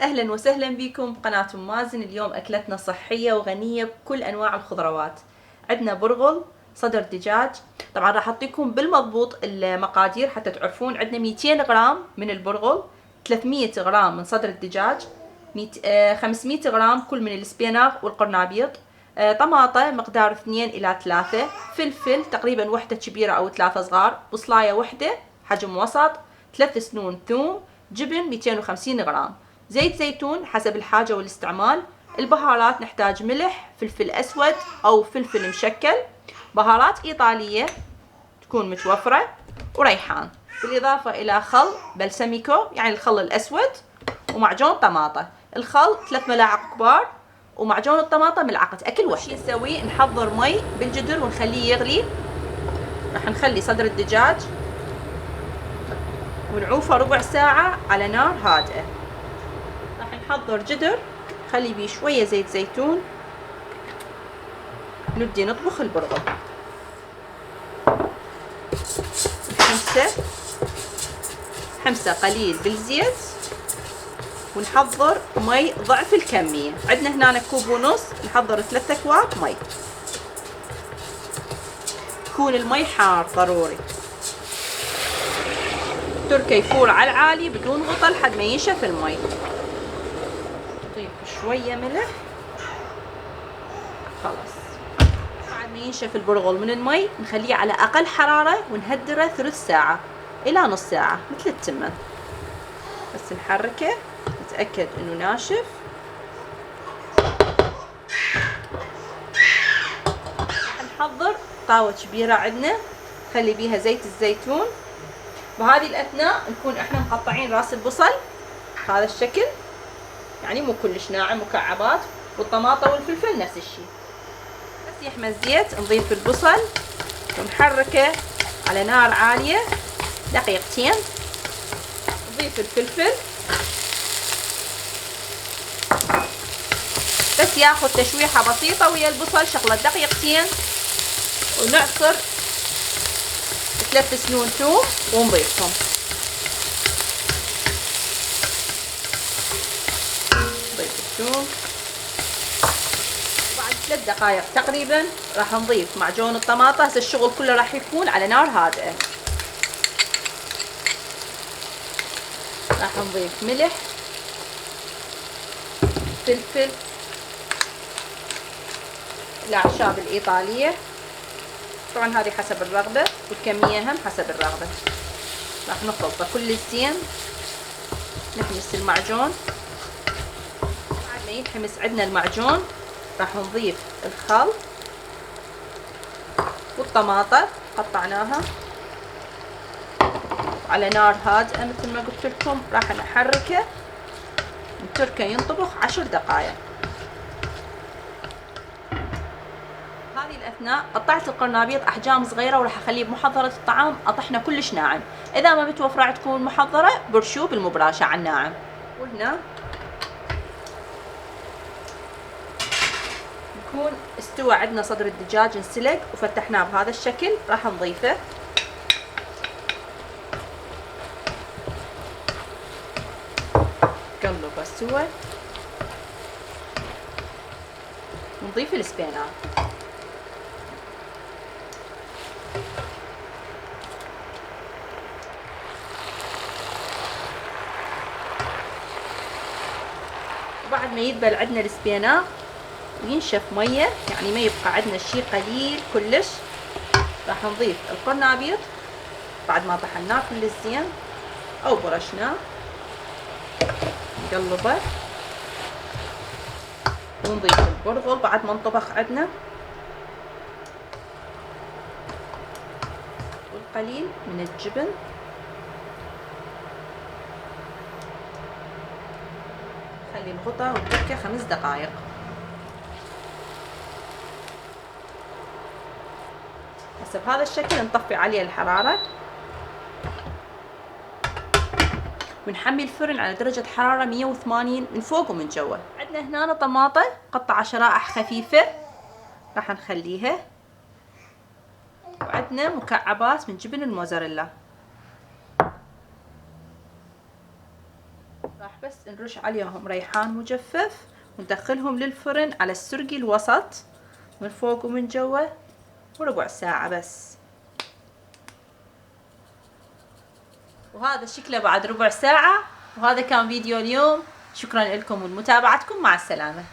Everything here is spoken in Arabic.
أهلا وسهلا بكم بقناة مازن. اليوم أكلتنا صحية وغنية بكل أنواع الخضروات. عندنا برغل، صدر دجاج. طبعا راح أعطيكم بالمضبوط المقادير حتى تعرفون. عندنا 200 غرام من البرغل، 300 غرام من صدر الدجاج، 500 غرام كل من السبيناغ والقرنابيط، طماطة مقدار 2 إلى 3، فلفل تقريبا وحدة كبيرة أو 3 صغار، بصلاية وحدة حجم وسط، 3 سنون ثوم، جبن 250 غرام، زيت زيتون حسب الحاجة والاستعمال. البهارات نحتاج ملح، فلفل أسود أو فلفل مشكل، بهارات إيطالية تكون متوفرة، وريحان، بالإضافة إلى خل بلسميكو يعني الخل الأسود، ومعجون طماطة. الخل 3 ملاعق كبار، ومعجون الطماطة ملعقة أكل واحدة. شو نسوي؟ نحضر مي بالجدر ونخليه يغلي. راح نخلي صدر الدجاج ونعوفه ربع ساعة على نار هادئة. راح نحضر جدر، خلي بيه شوية زيت زيتون، نبدي نطبخ البرغل. حمسة قليل بالزيت، ونحضر مي ضعف الكمية. عندنا هنا كوب ونص، نحضر 3 أكواب مي. يكون المي حار ضروري. تركه يفور على العالي بدون غطا لحد ما ينشف المي. نضيف شوية ملح. خلاص بعد ما ينشف البرغل من المي نخليه على أقل حرارة ونهدره ثلث ساعة إلى نص ساعة مثل التمة. بس نحركه نتأكد إنه ناشف. نحضر طاوة كبيرة عندنا، خلي بيها زيت الزيتون. بهذه الأثناء نكون إحنا مقطعين راس البصل هذا الشكل، يعني مو كلش ناعم، مكعبات، والطماطة والفلفل نفس الشيء. بس يحمى الزيت نضيف البصل ونحركه على نار عالية دقيقتين. نضيف الفلفل بس ياخذ تشويحة بسيطة ويا البصل شغلة دقيقتين، ونعصر 3 سنون ثوم ونضيفهم. نضيف الثوم، وبعد 3 دقائق تقريبا راح نضيف معجون الطماطة. هسه الشغل كله راح يكون على نار هادئة. راح نضيف ملح، فلفل، الأعشاب الإيطالية، طبعا هذه حسب الرغبة، والكمية هم حسب الرغبة. راح نخلطه كل زين، نحمس المعجون. بعد ما ينحمس عندنا المعجون راح نضيف الخل والطماطة قطعناها على نار هادئة مثل ما قلت لكم. راح نحركه نتركه ينطبخ 10 دقائق. هذه الأثناء قطعت القرنابيط أحجام صغيرة وراح أخليه بمحضرة الطعام أطحنه كلش ناعم. إذا ما متوفرة عندكم المحضرة برشوه بالمبراشة على الناعم. وهنا يكون استوى عندنا صدر الدجاج، انسلق وفتحناه بهذا الشكل. راح نضيفه، قلبه استوى، ونضيف السبيناغ. وبعد ما يدبل عندنا السبيناغ وينشف مية، يعني ما يبقى عندنا شي قليل كلش، راح نضيف القرنابيط بعد ما طحناه كل زين او برشناه. نقلبه، ونضيف البرغل بعد ما انطبخ عندنا، والقليل من الجبن. خلي الغطا ونتركه 5 دقائق. هسه بهذا الشكل نطفي عليه الحرارة ونحمي الفرن على درجة حرارة 180 من فوق ومن جوا. عندنا هنا طماطة قطعة شرائح خفيفة راح نخليها، وعندنا مكعبات من جبن الموزاريلا. راح بس نرش عليهم ريحان مجفف وندخلهم للفرن على السرقي الوسط من فوق ومن جوا وربع ساعة بس. وهذا شكله بعد ربع ساعة. وهذا كان فيديو اليوم، شكرا لكم ولمتابعتكم، مع السلامة.